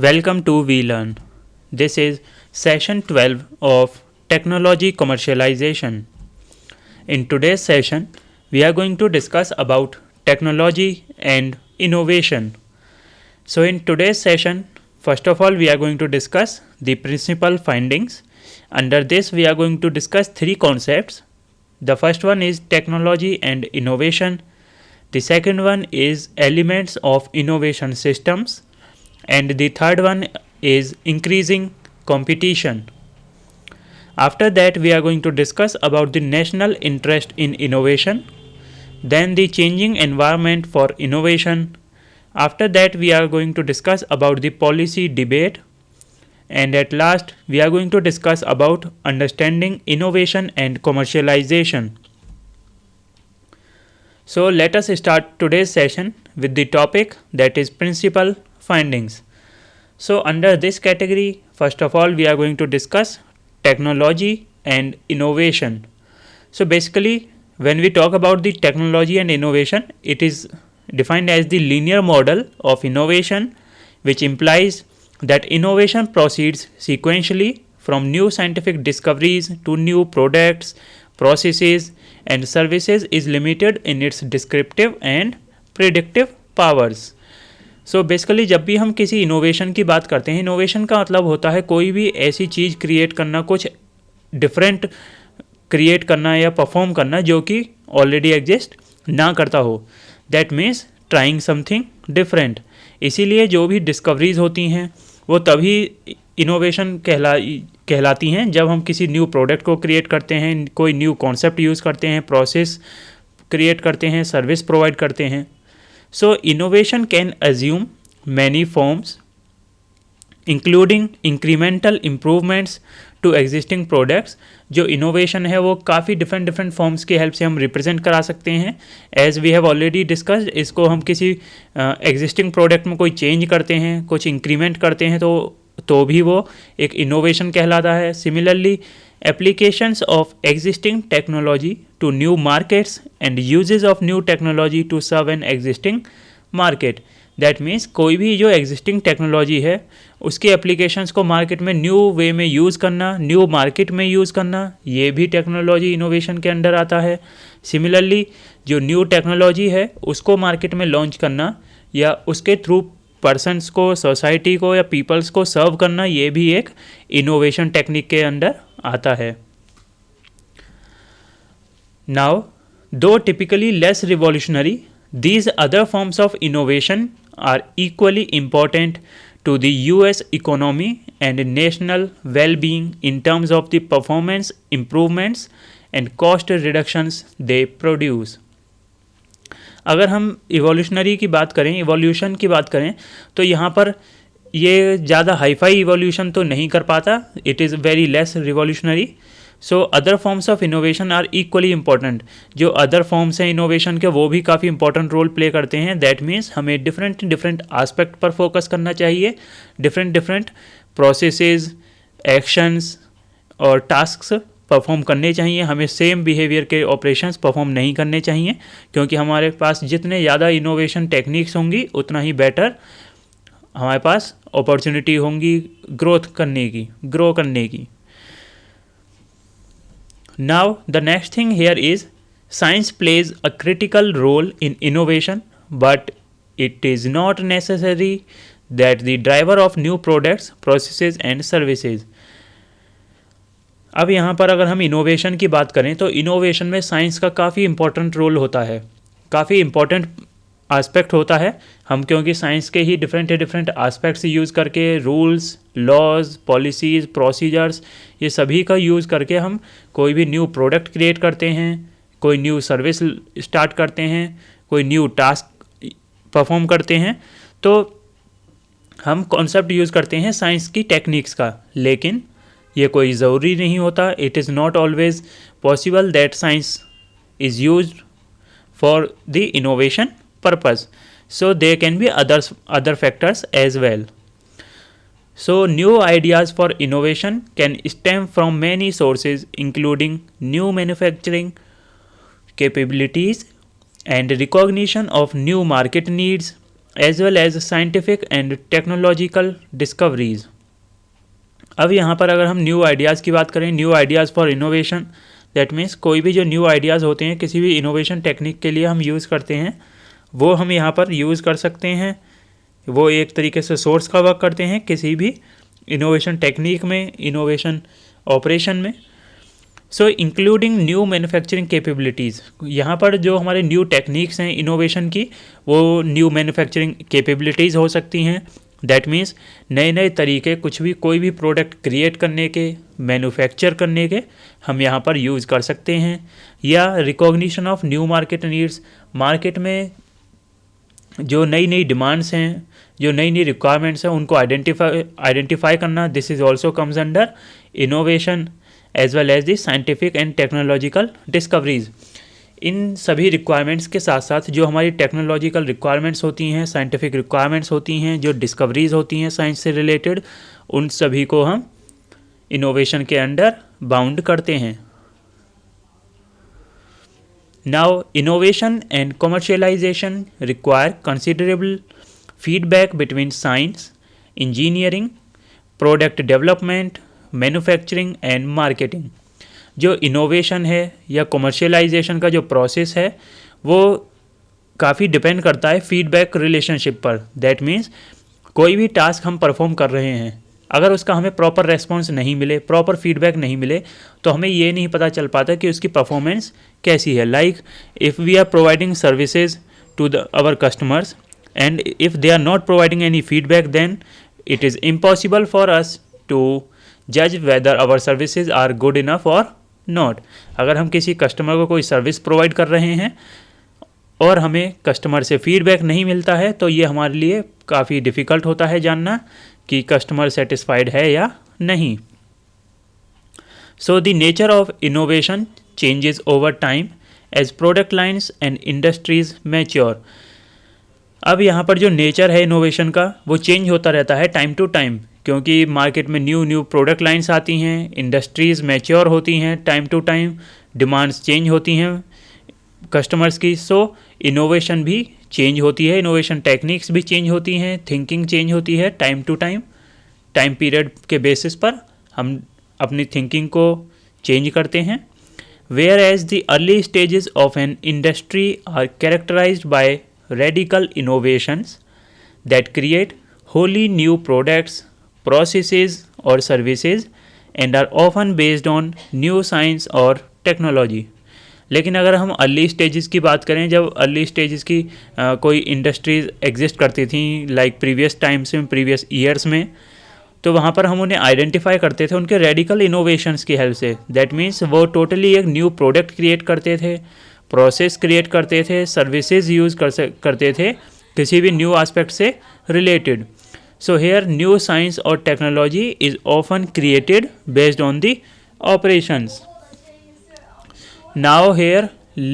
Welcome to VLearn. This is session 12 of Technology Commercialization. In today's session, we are going to discuss about technology and innovation. So in today's session, first of all, we are going to discuss the principal findings. Under this, we are going to discuss three concepts. The first one is technology and innovation. The second one is elements of innovation systems. And the third one is increasing competition. After that, we are going to discuss about the national interest in innovation, then the changing environment for innovation. After that, we are going to discuss about the policy debate, and at last we are going to discuss about understanding innovation and commercialization. So let us start today's session with the topic, that is principal findings. So under this category, first of all, we are going to discuss technology and innovation. So basically, when we talk about the technology and innovation, it is defined as the linear model of innovation, which implies that innovation proceeds sequentially from new scientific discoveries to new products, processes and services, is limited in its descriptive and predictive powers. So basically जब भी हम किसी innovation की बात करते हैं, innovation का मतलब होता है कोई भी ऐसी चीज़ क्रिएट करना, कुछ डिफरेंट क्रिएट करना या परफॉर्म करना जो कि ऑलरेडी एग्जिस्ट ना करता हो. That means trying something different. इसीलिए जो भी डिस्कवरीज होती हैं वो तभी इनोवेशन कहलाती हैं जब हम किसी न्यू प्रोडक्ट को क्रिएट करते हैं, कोई न्यू कॉन्सेप्ट यूज़ करते हैं, प्रोसेस क्रिएट करते हैं, सर्विस प्रोवाइड करते हैं. So innovation can assume many forms, including incremental improvements to existing products. जो innovation है वो काफ़ी different forms की help से हम represent करा सकते हैं. As we have already discussed, इसको हम किसी existing product में कोई change करते हैं, कुछ increment करते हैं तो भी वो एक innovation कहलाता है. Similarly, applications of existing technology to new markets and uses of new technology to serve an existing market. That means कोई भी जो existing technology है उसके applications को market में new way में use करना, new market में use करना, ये भी technology innovation के अंदर आता है. Similarly, जो new technology है उसको market में launch करना या उसके थ्रू पर्सनस को, सोसाइटी को या पीपल्स को सर्व करना, ये भी एक इनोवेशन टेक्निक के अंदर आता है. Now though typically less revolutionary, these other forms of innovation are equally important to the US economy and national well-being in terms of the performance improvements and cost reductions they produce. अगर हम evolutionary की बात करें, evolution की बात करें, तो यहाँ पर ये ज़्यादा हाईफाई इवोल्यूशन तो नहीं कर पाता. It is very less revolutionary. So other forms of innovation are equally important. जो अदर फॉर्म्स हैं इनोवेशन के वो भी काफ़ी इंपॉर्टेंट रोल प्ले करते हैं. दैट मीन्स हमें डिफरेंट एस्पेक्ट पर फोकस करना चाहिए, डिफरेंट प्रोसेसेस, एक्शंस और टास्क्स परफॉर्म करने चाहिए. हमें सेम बिहेवियर के ऑपरेशंस परफॉर्म नहीं करने चाहिए, क्योंकि हमारे पास जितने ज़्यादा इनोवेशन टेक्निक्स होंगी उतना ही बेटर हमारे पास अपॉर्चुनिटी होंगी ग्रो करने की. Now the next thing here is science plays a critical role in innovation, but it is not necessary that the driver of new products, processes and services. अब यहाँ पर अगर हम इनोवेशन की बात करें तो इनोवेशन में साइंस का काफ़ी इंपॉर्टेंट रोल होता है, काफ़ी इंपॉर्टेंट एस्पेक्ट होता है. हम क्योंकि साइंस के ही डिफरेंट एस्पेक्ट्स यूज़ करके रूल्स, लॉज, पॉलिसीज़, प्रोसीजर्स, ये सभी का यूज़ करके हम कोई भी न्यू प्रोडक्ट क्रिएट करते हैं, कोई न्यू सर्विस स्टार्ट करते हैं, कोई न्यू टास्क परफॉर्म करते हैं. तो हम कॉन्सेप्ट यूज़ करते हैं साइंस की टेक्निक्स का, लेकिन ये कोई ज़रूरी नहीं होता. It is not always possible that science is used for the innovation purpose. So there can be other factors as well. So new ideas for innovation can stem from many sources, including new manufacturing capabilities and recognition of new market needs, as well as scientific and technological discoveries. अब यहाँ पर अगर हम new ideas की बात करें, new ideas for innovation, that means कोई भी जो न्यू आइडियाज़ होते हैं किसी भी इनोवेशन टेक्निक के लिए हम यूज़ करते हैं, वो हम यहाँ पर यूज़ कर सकते हैं। वो एक तरीके से सोर्स का वर्क करते हैं किसी भी इनोवेशन टेक्निक में, इनोवेशन ऑपरेशन में। सो इंक्लूडिंग न्यू मैन्युफैक्चरिंग कैपेबिलिटीज़, यहाँ पर जो हमारे न्यू टेक्निक्स हैं इनोवेशन की, वो न्यू मैन्युफैक्चरिंग कैपेबिलिटीज़ हो सकती हैं। दैट मीन्स नए नए तरीके कुछ भी, कोई भी प्रोडक्ट क्रिएट करने के, मैन्युफैक्चर करने के हम यहाँ पर यूज़ कर सकते हैं। या recognition of new market needs, market में जो नई नई डिमांड्स हैं, जो नई नई रिक्वायरमेंट्स हैं, उनको आइडेंटिफाई करना, this is also comes under innovation as well as the scientific and technological discoveries. इन सभी रिक्वायरमेंट्स के साथ साथ जो हमारी टेक्नोलॉजिकल रिक्वायरमेंट्स होती हैं, साइंटिफिक रिक्वायरमेंट्स होती हैं, जो डिस्कवरीज होती हैं साइंस से रिलेटेड, उन सभी को हम इनोवेशन के अंडर बाउंड करते हैं। Now innovation and commercialisation require considerable feedback between science, engineering, product development, manufacturing and marketing. जो इनोवेशन है या कमर्शियलाइजेशन का जो प्रोसेस है वो काफ़ी डिपेंड करता है फीडबैक रिलेशनशिप पर। दैट मीन्स कोई भी टास्क हम परफॉर्म कर रहे हैं, अगर उसका हमें प्रॉपर रेस्पॉन्स नहीं मिले, प्रॉपर फीडबैक नहीं मिले, तो हमें ये नहीं पता चल पाता कि उसकी परफॉर्मेंस कैसी है। Like if we are providing services to our customers and if they are not providing any feedback, then it is impossible for us to जज whether our services are good enough और not. अगर हम किसी customer को कोई service provide कर रहे हैं और हमें कस्टमर से फीडबैक नहीं मिलता है, तो ये हमारे लिए काफ़ी डिफ़िकल्ट होता है जानना कि कस्टमर सेटिस्फाइड है या नहीं। So the nature of innovation changes over time as product lines and industries mature. अब यहाँ पर जो नेचर है इनोवेशन का वो चेंज होता रहता है टाइम टू टाइम, क्योंकि मार्केट में न्यू प्रोडक्ट लाइन्स आती हैं, इंडस्ट्रीज़ मैच्योर होती हैं time to time, demands change होती हैं कस्टमर्स की। सो इनोवेशन भी चेंज होती है, इनोवेशन टेक्निक्स भी चेंज होती हैं, थिंकिंग चेंज होती है time to time. Time period के बेसिस पर हम अपनी थिंकिंग को चेंज करते हैं। Whereas the early stages of an industry are characterised by radical innovations that create wholly new products, processes or services and are often based on new science or technology। लेकिन अगर हम early stages की बात करें, जब early stages की कोई industries exist करती थी लाइक प्रीवियस टाइम्स में, प्रीवियस ईयर्स में, तो वहाँ पर हम उन्हें आइडेंटिफाई करते थे उनके रेडिकल इनोवेशंस की हेल्प से। दैट मीन्स वो टोटली एक न्यू प्रोडक्ट क्रिएट करते थे, प्रोसेस क्रिएट करते थे, सर्विसेज यूज़ करते थे किसी भी न्यू एस्पेक्ट से related. So here new science or technology is often created based on the operations. Now here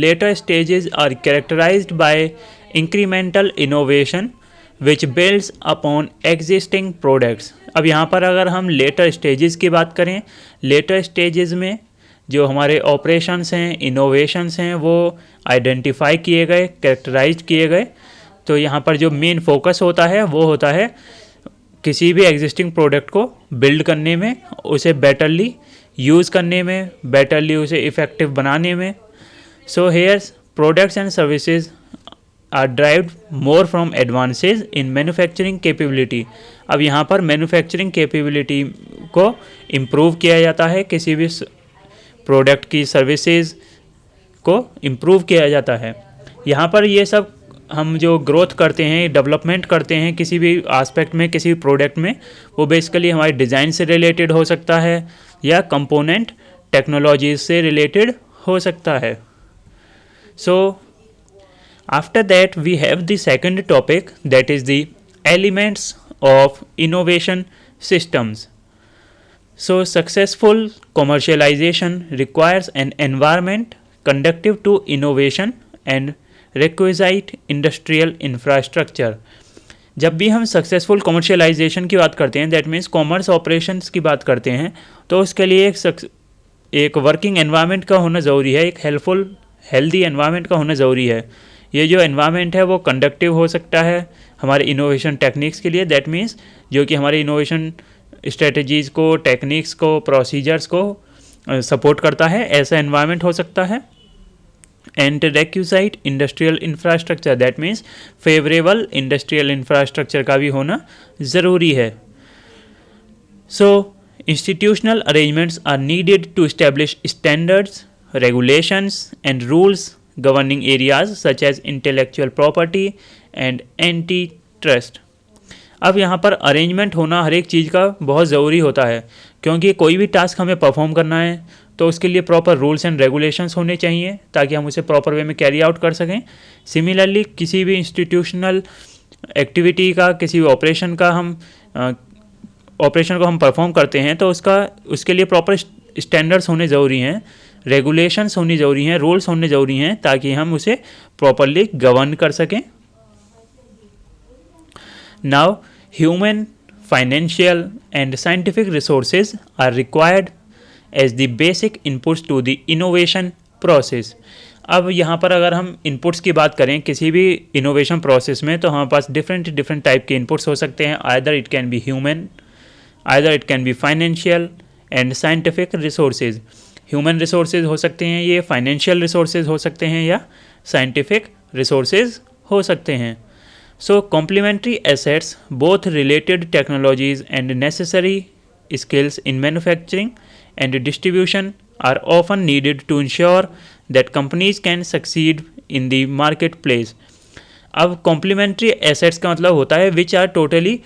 later stages are characterized by incremental innovation which builds upon existing products। अब यहाँ पर अगर हम later stages की बात करें, later stages में जो हमारे operations हैं, innovations हैं, वो identify किए गए, characterized किए गए। तो यहाँ पर जो मेन फोकस होता है वो होता है किसी भी एग्जिस्टिंग प्रोडक्ट को बिल्ड करने में, उसे बेटरली यूज़ करने में, बेटरली उसे इफ़ेक्टिव बनाने में। So here products and services are driven more from advances in manufacturing capability. अब यहाँ पर मैन्युफैक्चरिंग कैपेबिलिटी को इम्प्रूव किया जाता है, किसी भी प्रोडक्ट की सर्विसेज को इम्प्रूव किया जाता है। यहाँ पर ये सब हम जो ग्रोथ करते हैं, डेवलपमेंट करते हैं किसी भी एस्पेक्ट में, किसी भी प्रोडक्ट में, वो बेसिकली हमारे डिज़ाइन से रिलेटेड हो सकता है या कंपोनेंट टेक्नोलॉजी से रिलेटेड हो सकता है। So after that we have the second topic, that is the elements of innovation systems. So successful commercialisation requires an environment conductive to innovation and requisite industrial infrastructure. जब भी हम successful commercialisation की बात करते हैं, दैट मीन्स कॉमर्स ऑपरेशंस की बात करते हैं, तो उसके लिए एक वर्किंग एनवायरनमेंट का होना ज़रूरी है, एक हेल्दी एनवायरनमेंट का होना ज़रूरी है। ये जो एनवायरनमेंट है वो कंडक्टिव हो सकता है, हमारे इनोवेशन टेक्निक्स के लिए, दैट मीन्स जो कि हमारे इनोवेशन स्ट्रेटजीज़ को, टेक्निक्स को, प्रोसीजर्स को सपोर्ट करता है, ऐसा एनवायरनमेंट हो सकता है। And requisite industrial infrastructure, that means favourable industrial infrastructure का भी होना ज़रूरी है। सो institutional arrangements are needed to establish standards, regulations and rules governing areas such as intellectual property and antitrust। अब यहाँ पर अरेंजमेंट होना हर एक चीज़ का बहुत ज़रूरी होता है, क्योंकि कोई भी टास्क हमें परफॉर्म करना है तो उसके लिए प्रॉपर रूल्स एंड रेगुलेशंस होने चाहिए ताकि हम उसे प्रॉपर वे में कैरी आउट कर सकें। सिमिलरली किसी भी इंस्टीट्यूशनल एक्टिविटी का, किसी भी ऑपरेशन को हम परफॉर्म करते हैं तो उसके लिए प्रॉपर स्टैंडर्ड्स होने ज़रूरी हैं, रेगुलेशंस होनी ज़रूरी हैं, रूल्स होने ज़रूरी हैं ताकि हम उसे प्रॉपरली गवर्न कर सकें। Now human, financial and scientific resources are required as the basic inputs to the innovation process. अब यहाँ पर अगर हम इनपुट्स की बात करें किसी भी इनोवेशन प्रोसेस में, तो हमारे पास डिफरेंट टाइप के इनपुट्स हो सकते हैं। Either it can be human, either it can be financial and scientific resources। Human resources हो सकते हैं, ये फाइनेंशियल रिसोर्सेज हो सकते हैं या साइंटिफिक रिसोर्सेज हो सकते हैं। So complementary assets both related technologies and necessary skills in manufacturing and distribution are often needed to ensure that companies can succeed in the marketplace. अब कॉम्प्लीमेंट्री एसेट्स का मतलब होता है which are totally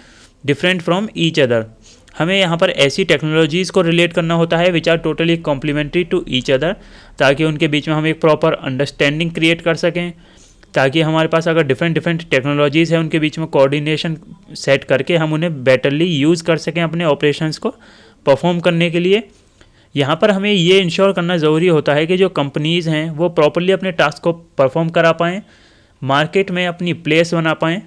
different from each other. हमें यहाँ पर ऐसी technologies को रिलेट करना होता है which are totally complementary to each other, ताकि उनके बीच में हम एक प्रॉपर अंडरस्टैंडिंग क्रिएट कर सकें, ताकि हमारे पास अगर डिफरेंट टेक्नोलॉजीज़ हैं उनके बीच में कोऑर्डिनेशन सेट करके हम उन्हें बेटरली यूज़ कर सकें अपने ऑपरेशंस को परफॉर्म करने के लिए। यहाँ पर हमें ये इंश्योर करना ज़रूरी होता है कि जो कंपनीज़ हैं वो प्रॉपरली अपने टास्क को परफॉर्म करा पाएँ, मार्केट में अपनी प्लेस बना पाएँ।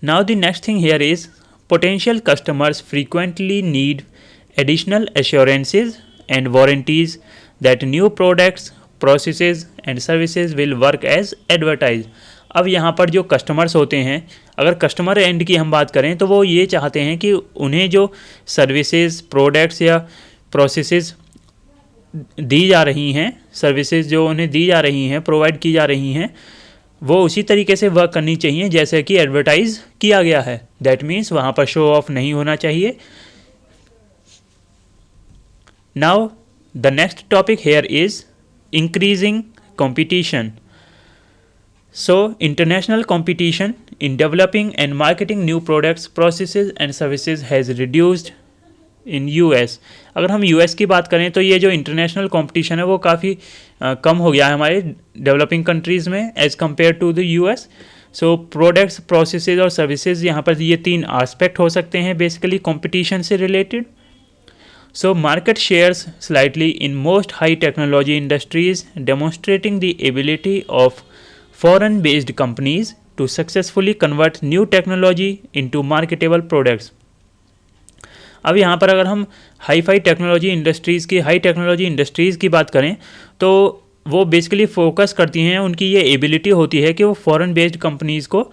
Now the next thing here is potential customers frequently need additional assurances and warranties that new products, processes and services will work as advertised। अब यहाँ पर जो कस्टमर्स होते हैं, अगर कस्टमर एंड की हम बात करें तो वो ये चाहते हैं कि उन्हें जो सर्विसेज, प्रोडक्ट्स या प्रोसेसेस दी जा रही हैं, सर्विसेज जो उन्हें दी जा रही हैं, प्रोवाइड की जा रही हैं, वो उसी तरीके से वर्क करनी चाहिए जैसे कि एडवर्टाइज किया गया है। दैट मीन्स वहाँ पर शो ऑफ नहीं होना चाहिए। Now the next topic here is increasing competition. So international competition in developing and marketing new products, processes and services has reduced in US. अगर हम यूएस की बात करें तो ये जो इंटरनेशनल कंपटीशन है वो काफ़ी कम हो गया है हमारे डेवलपिंग कंट्रीज़ में as compare to the US. So products, processes और सर्विसेज, यहाँ पर ये तीन एस्पेक्ट हो सकते हैं बेसिकली कंपटीशन से related. So market shares slightly in most high technology industries, demonstrating the ability of foreign based companies to successfully convert new technology into marketable products. अब यहाँ पर अगर हम हाई टेक्नोलॉजी इंडस्ट्रीज़ की बात करें तो वो बेसिकली फोकस करती हैं, उनकी ये एबिलिटी होती है कि वो फॉरेन बेस्ड कंपनीज़ को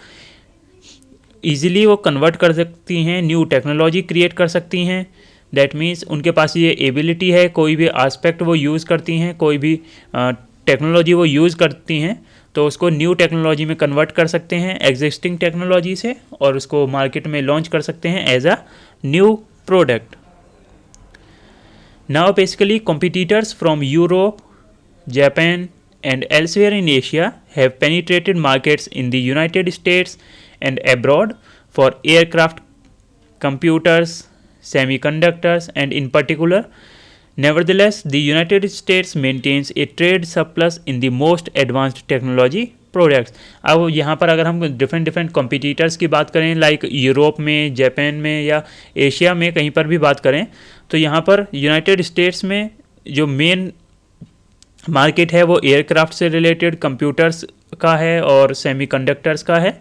ईजिली वो कन्वर्ट कर सकती हैं, न्यू टेक्नोलॉजी क्रिएट कर सकती हैं। दैट मीन्स उनके पास ये एबिलिटी है, कोई भी एस्पेक्ट वो यूज़ करती हैं, कोई भी टेक्नोलॉजी वो यूज़ करती हैं तो उसको न्यू टेक्नोलॉजी में कन्वर्ट कर सकते हैं एग्जिस्टिंग टेक्नोलॉजी से, और उसको मार्केट में लॉन्च कर सकते हैं as a new product। Now basically competitors from Europe, Japan and elsewhere in Asia have penetrated markets in the United States and abroad for aircraft, computers, semiconductors and in particular. Nevertheless, the United States maintains a trade surplus in the most advanced technology products. अब यहाँ पर अगर हम different competitors की बात करें like Europe में, Japan में या एशिया में कहीं पर भी बात करें तो यहाँ पर यूनाइटेड स्टेट्स में जो मेन मार्केट है वो एयरक्राफ्ट से रिलेटेड कंप्यूटर्स का है और सेमीकंडक्टर्स का है।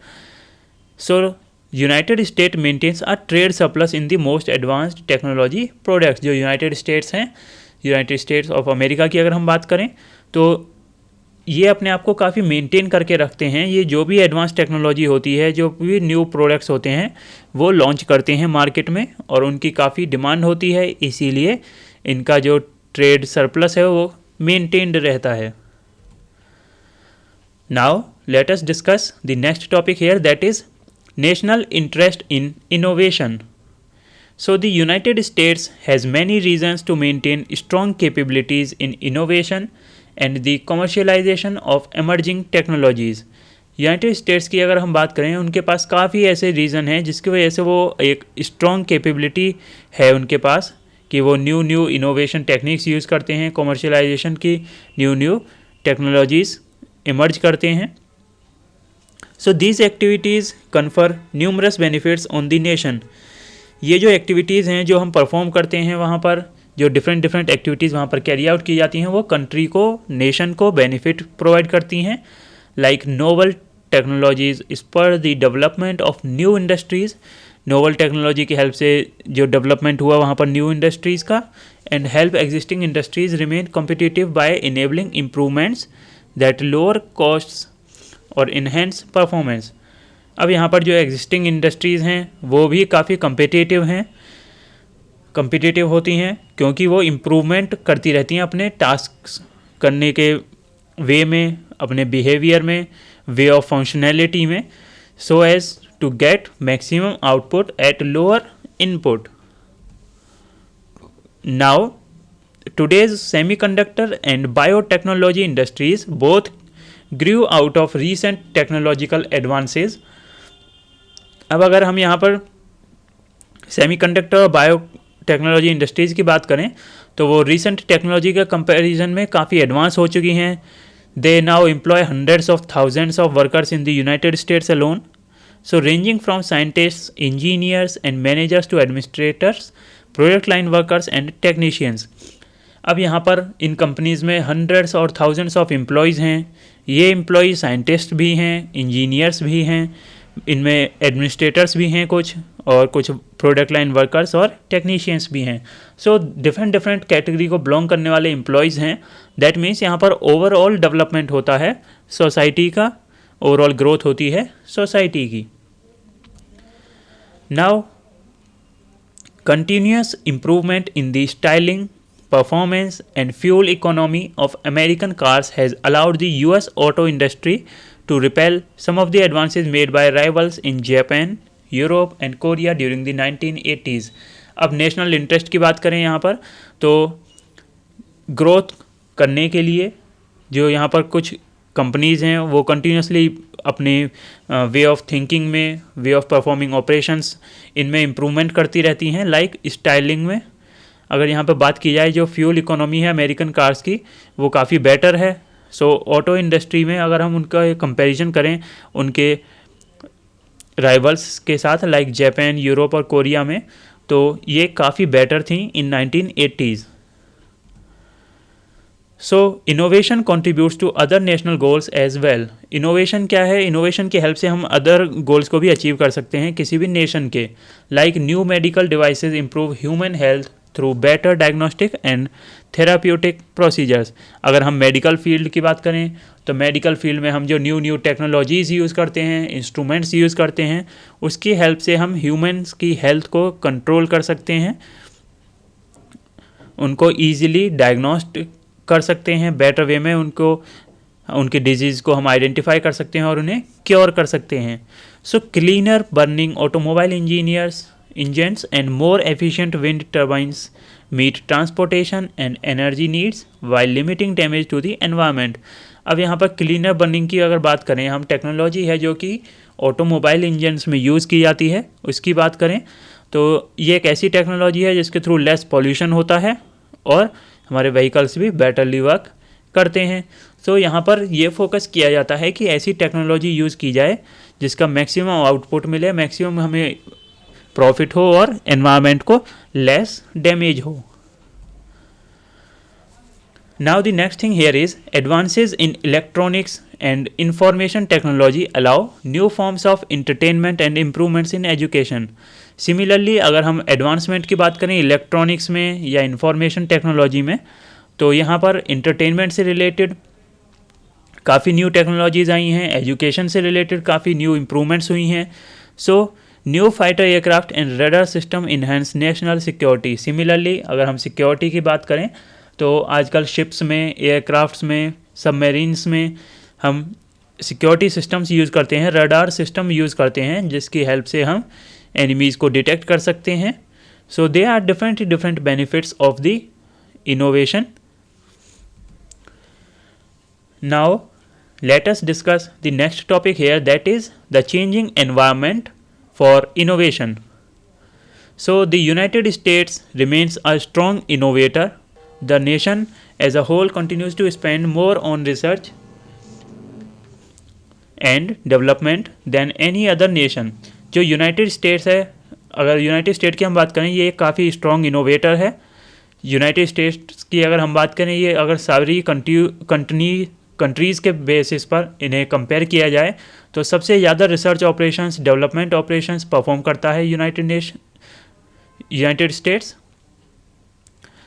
So United State maintains a trade surplus in the most advanced technology products. जो यूनाइटेड स्टेट्स हैं, यूनाइटेड स्टेट्स ऑफ अमेरिका की अगर हम बात करें तो ये अपने आप को काफ़ी मेंटेन करके रखते हैं। ये जो भी एडवांस टेक्नोलॉजी होती है, जो भी न्यू प्रोडक्ट्स होते हैं, वो लॉन्च करते हैं मार्केट में और उनकी काफ़ी डिमांड होती है, इसीलिए इनका जो ट्रेड सरप्लस है वो मेंटेन्ड रहता है। Now let us discuss the next topic here, that is national interest in innovation. So the United States has many reasons to maintain strong capabilities in innovation and the commercialization of emerging technologies. United states की अगर हम बात करें, उनके पास काफ़ी ऐसे reason हैं जिसकी वजह से वो एक स्ट्रॉन्ग कैपेबिलिटी है उनके पास कि वो न्यू इनोवेशन टेक्निक्स यूज़ करते हैं, कमर्शलाइजेशन की न्यू टेक्नोलॉजीज़ इमर्ज करते हैं। So these activities confer numerous benefits on the nation. ये जो एक्टिविटीज़ हैं जो हम परफॉर्म करते हैं वहाँ पर, जो डिफरेंट एक्टिविटीज़ वहाँ पर कैरी आउट की जाती हैं, वो कंट्री को, नेशन को बेनिफिट प्रोवाइड करती हैं। Like novel technologies spur the development of new industries. Novel technology की हेल्प से जो डेवलपमेंट हुआ वहाँ पर न्यू इंडस्ट्रीज़ का, and help existing industries remain competitive by enabling improvements that lower costs और इन्हेंस परफॉर्मेंस। अब यहाँ पर जो एग्जिस्टिंग इंडस्ट्रीज़ हैं वो भी काफ़ी कम्पिटिटिव होती हैं क्योंकि वो इम्प्रूवमेंट करती रहती हैं अपने टास्क करने के वे में, अपने बिहेवियर में, वे ऑफ फंक्शनैलिटी में, so as to get maximum output at lower input. Now today's semiconductor and biotechnology industries both grew out of recent technological advances। अब अगर हम यहाँ पर सेमीकंडक्टर और बायोटेक्नोलॉजी इंडस्ट्रीज़ की बात करें तो वो रिसेंट टेक्नोलॉजी के कंपैरिजन में काफ़ी एडवांस हो चुकी हैं। They now employ hundreds of thousands of workers in the United States alone, so ranging from scientists, engineers and managers to administrators, product line workers and technicians. अब यहाँ पर इन कंपनीज़ में हंड्रेड्स और थाउजेंड्स ऑफ एम्प्लॉयज़ हैं। ये employ scientist भी हैं, इंजीनियर्स भी हैं, इनमें एडमिनिस्ट्रेटर्स भी हैं कुछ, और कुछ प्रोडक्ट लाइन वर्कर्स और टेक्नीशियंस भी हैं। सो डिफरेंट कैटेगरी को बिलोंग करने वाले एम्प्लॉयज़ हैं। दैट मीन्स यहाँ पर ओवरऑल डेवलपमेंट होता है सोसाइटी का, ओवरऑल ग्रोथ होती है सोसाइटी की। Now continuous improvement in the styling, performance and fuel economy of American cars has allowed the US auto industry to repel some of the advances made by rivals in Japan, Europe and Korea during the 1980s। अब national interest की बात करें यहाँ पर, तो growth करने के लिए जो यहाँ पर कुछ कंपनीज़ हैं वो कंटिन्यूसली अपने वे ऑफ थिंकिंग में, वे ऑफ परफॉर्मिंग ऑपरेशंस, इनमें इम्प्रूवमेंट करती रहती हैं। लाइक स्टाइलिंग में अगर यहाँ पे बात की जाए, जो फ्यूल इकोनॉमी है अमेरिकन कार्स की वो काफ़ी बेटर है। सो ऑटो इंडस्ट्री में अगर हम उनका कंपैरिजन करें उनके राइवल्स के साथ, लाइक जापान, यूरोप और कोरिया में, तो ये काफ़ी बेटर थी in 1980s। So innovation contributes to other national goals as well. Innovation क्या है? इनोवेशन की हेल्प से हम अदर गोल्स को भी अचीव कर सकते हैं किसी भी नेशन के। Like new medical devices improve human health through better diagnostic and therapeutic procedures. अगर हम मेडिकल फील्ड की बात करें तो मेडिकल फील्ड में हम जो न्यू टेक्नोलॉजीज़ यूज़ करते हैं, इंस्ट्रूमेंट्स यूज़ करते हैं, उसकी हेल्प से हम ह्यूमन्स की हेल्थ को कंट्रोल कर सकते हैं, उनको ईजिली डायग्नोस्ट कर सकते हैं, बेटर वे में उनको, उनकी डिजीज़ को हम आइडेंटिफाई कर सकते हैं और उन्हें क्योर कर सकते हैं। So cleaner burning automobile engines and more efficient wind turbines meet transportation and energy needs while limiting damage to the environment। अब यहाँ पर क्लीनर बर्निंग की अगर बात करें, हम टेक्नोलॉजी है जो कि ऑटोमोबाइल इंजन्स में यूज़ की जाती है, उसकी बात करें तो ये एक ऐसी टेक्नोलॉजी है जिसके थ्रू लेस पॉल्यूशन होता है और हमारे व्हीकल्स भी बेटरली वर्क करते हैं। सो यहाँ पर ये फोकस किया जाता है कि ऐसी टेक्नोलॉजी यूज़ की जाए जिसका मैक्सिमम आउटपुट मिले, मैक्सिमम हमें प्रॉफिट हो और एनवायरनमेंट को लेस डैमेज हो। Now the next thing here is advances in electronics and information technology allow new forms of entertainment and improvements in education. Similarly अगर हम एडवांसमेंट की बात करें इलेक्ट्रॉनिक्स में या इंफॉर्मेशन टेक्नोलॉजी में, तो यहाँ पर इंटरटेनमेंट से रिलेटेड काफ़ी न्यू टेक्नोलॉजीज़ आई हैं, एजुकेशन से रिलेटेड काफ़ी न्यू इम्प्रूवमेंट्स हुई हैं. So new fighter aircraft and radar system enhance national security. Similarly अगर हम सिक्योरिटी की बात करें तो आजकल शिप्स में, एयरक्राफ्ट्स में, सबमरीन्स में हम सिक्योरिटी सिस्टम्स यूज़ करते हैं, रडार सिस्टम यूज़ करते हैं जिसकी हेल्प से हम एनिमीज़ को डिटेक्ट कर सकते हैं. So they are different benefits of the innovation. Now let us discuss the next topic here, that is the changing environment for innovation. So the United States remains a strong innovator. The nation as a whole continues to spend more on research and development than any other nation. जो United states है, अगर United state की हम बात करें, ये काफ़ी strong innovator है. यूनाइटेड स्टेट्स की अगर हम बात करें, ये अगर सारी कंट्रीज़ के बेसिस पर इन्हें कंपेयर किया जाए तो सबसे ज़्यादा research operations, development operations perform करता है यूनाइटेड स्टेट्स.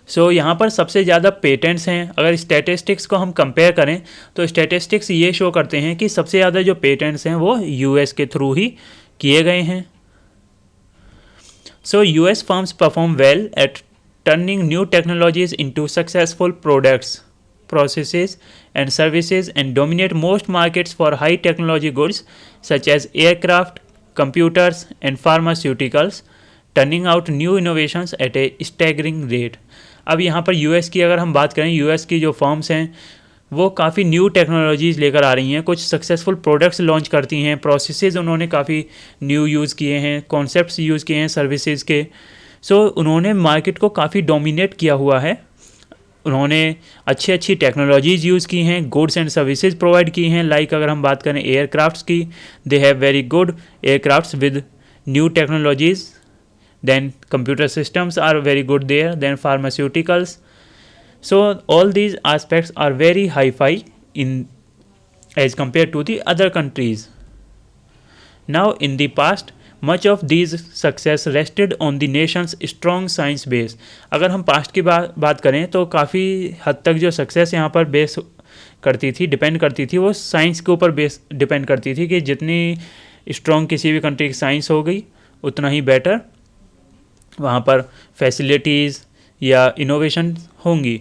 सो यहाँ पर सबसे ज़्यादा पेटेंट्स हैं. अगर स्टैटिस्टिक्स को हम कंपेयर करें तो स्टैटिस्टिक्स ये शो करते हैं कि सबसे ज़्यादा जो पेटेंट्स हैं वो यूएस के थ्रू ही किए गए हैं. So US firms perform well at turning new technologies into successful products, processes and services and dominate most markets for high technology goods such as aircraft, computers and pharmaceuticals, turning out new innovations at a staggering rate. अब यहाँ पर US की अगर हम बात करें, US की जो फर्म्स हैं वो काफ़ी न्यू टेक्नोलॉजीज़ लेकर आ रही हैं, कुछ सक्सेसफुल प्रोडक्ट्स लॉन्च करती हैं, प्रोसेसेस उन्होंने काफ़ी न्यू यूज़ किए हैं, कॉन्सेप्ट्स यूज़ किए हैं सर्विसेज के. सो उन्होंने मार्केट को काफ़ी डोमिनेट किया हुआ है. उन्होंने अच्छी टेक्नोलॉजीज़ यूज़ की हैं, गुड्स एंड सर्विसेज प्रोवाइड की हैं. लाइक अगर हम बात करें एयरक्राफ्ट्स की, they have very good aircrafts with new technologies. Then computer systems are very good there. Then pharmaceuticals. So all these aspects are very hi-fi in as compare to the other countries. Now in the past much of these success rested on the nation's strong science base. अगर हम past की बात करें तो काफ़ी हद तक जो सक्सेस यहाँ पर बेस करती थी, डिपेंड करती थी, वो साइंस के ऊपर बेस डिपेंड करती थी कि जितनी स्ट्रॉन्ग किसी भी कंट्री की साइंस हो गई उतना ही बेटर वहाँ पर फैसिलिटीज़ या इनोवेशन होंगी.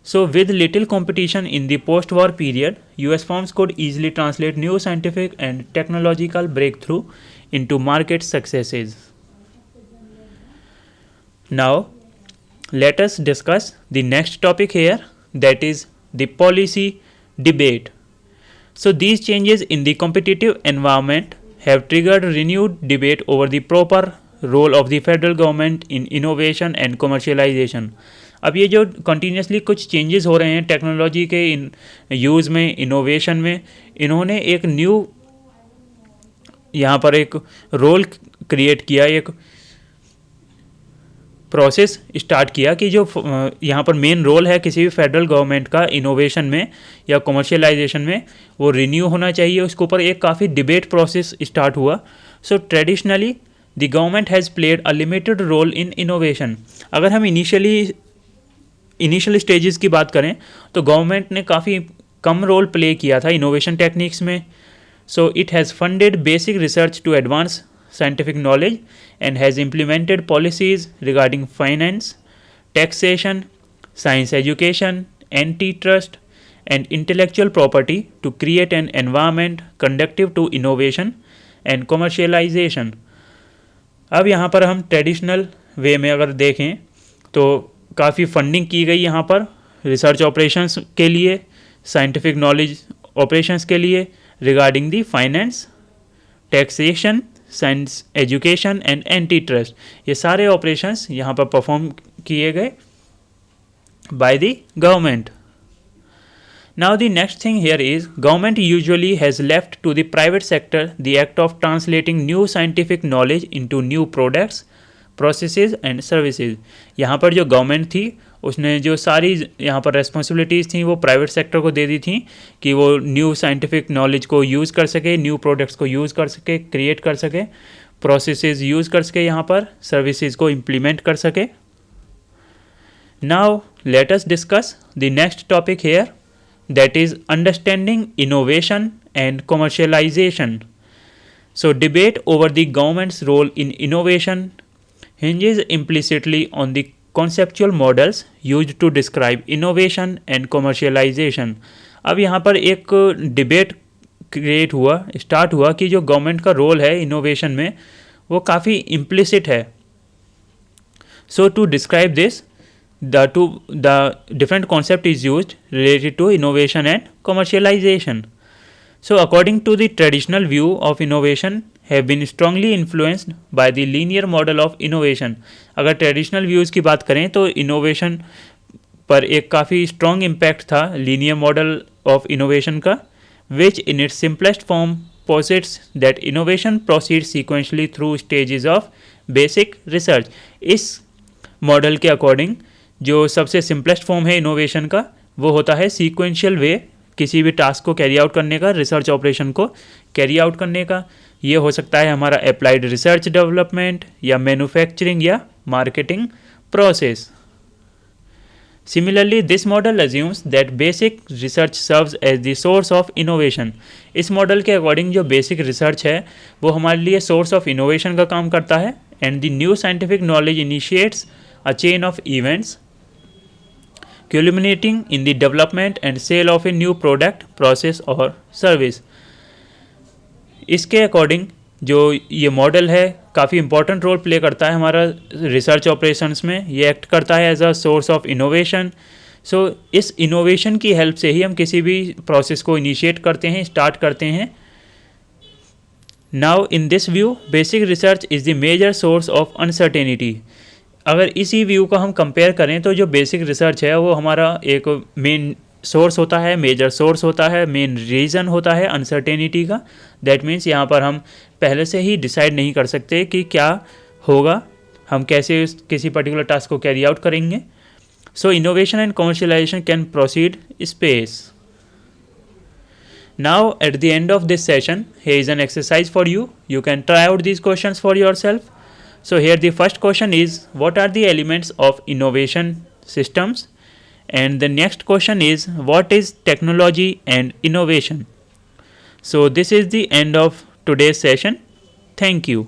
So with little competition in the post-war period, US firms could easily translate new scientific and technological breakthrough into market successes. Now, let us discuss the next topic here, that is the policy debate. So these changes in the competitive environment have triggered renewed debate over the proper role of the federal government in innovation and commercialization. अब ये जो continuously कुछ changes हो रहे हैं technology के use में, innovation में, इन्होंने एक न्यू यहाँ पर एक रोल क्रिएट किया, एक प्रोसेस स्टार्ट किया कि जो यहाँ पर मेन रोल है किसी भी फेडरल गवर्नमेंट का इनोवेशन में या कमर्शियलाइजेशन में, वो रिन्यू होना चाहिए. उसके ऊपर एक काफ़ी डिबेट प्रोसेस स्टार्ट हुआ. So traditionally the government has played a limited role in innovation. अगर हम इनिशियल स्टेजेस की बात करें तो गवर्नमेंट ने काफ़ी कम रोल प्ले किया था इनोवेशन टेक्निक्स में. So it has funded basic research to advance scientific knowledge and has implemented policies regarding finance, taxation, science education, antitrust and intellectual property to create an environment conducive to innovation and commercialization. अब यहाँ पर हम traditional way में अगर देखें तो काफ़ी funding की गई यहाँ पर रिसर्च ऑपरेशंस के लिए, साइंटिफिक नॉलेज ऑपरेशंस के लिए, regarding the finance, taxation, science education and antitrust. ये सारे ऑपरेशंस यहाँ पर परफॉर्म किए गए by the government. Now the next thing here is government usually has left to the private sector the act of translating new scientific knowledge into new products, processes and services. यहाँ पर जो government थी उसने जो सारी यहाँ पर responsibilities थी वो प्राइवेट सेक्टर को दे दी थी कि वो न्यू साइंटिफिक नॉलेज को यूज़ कर सके, न्यू प्रोडक्ट्स को यूज़ कर सके, क्रिएट कर सके, प्रोसेसेस यूज़ कर सके, यहाँ पर सर्विसेज को इम्प्लीमेंट कर सके. Now let us discuss the next topic here, that is understanding innovation and commercialization. So, debate over the government's role in innovation hinges implicitly on the conceptual models used to describe innovation and commercialization. अब यहाँ पर एक debate start हुआ कि जो government का role है innovation में वो काफ़ी इम्प्लिसिट है. So to describe this the different concept is used related to innovation and commercialization. So according to the traditional view of innovation have been strongly influenced by the linear model of innovation. अगर traditional views की बात करें तो innovation पर एक काफ़ी strong impact था linear model of innovation का, which in its simplest form posits that innovation proceeds sequentially through stages of basic research. इस मॉडल के अकॉर्डिंग जो सबसे सिंपलेस्ट फॉर्म है इनोवेशन का वो होता है सीक्वेंशियल वे किसी भी टास्क को कैरी आउट करने का, रिसर्च ऑपरेशन को कैरी आउट करने का. ये हो सकता है हमारा अप्लाइड रिसर्च डेवलपमेंट या मैन्युफैक्चरिंग या marketing process. Similarly, this model assumes that basic research serves as the source of innovation. इस मॉडल के अकॉर्डिंग जो बेसिक रिसर्च है वो हमारे लिए सोर्स ऑफ इनोवेशन का काम करता है. And the new scientific knowledge initiates a chain of events culminating in the development and sale of a new product, process or service. इसके अकॉर्डिंग जो ये मॉडल है काफ़ी इंपॉर्टेंट रोल प्ले करता है हमारा रिसर्च ऑपरेशंस में. ये एक्ट करता है as a source of innovation. So इस इनोवेशन की हेल्प से ही हम किसी भी प्रोसेस को इनिशिएट करते हैं, स्टार्ट करते हैं. Now in this view basic research is the major source of uncertainty. अगर इसी व्यू को हम कंपेयर करें तो जो बेसिक रिसर्च है वो हमारा एक मेन सोर्स होता है, मेजर सोर्स होता है, मेन रीज़न होता है अनसर्टेनिटी का. दैट मीन्स यहाँ पर हम पहले से ही डिसाइड नहीं कर सकते कि क्या होगा, हम कैसे किसी पर्टिकुलर टास्क को कैरी आउट करेंगे. So innovation and commercialisation can proceed space. Now at the end of this session here is an exercise for you. You can try out these questions for yourself. So here the first question is, what are the elements of innovation systems? And the next question is, what is technology and innovation? So this is the end of today's session. Thank you.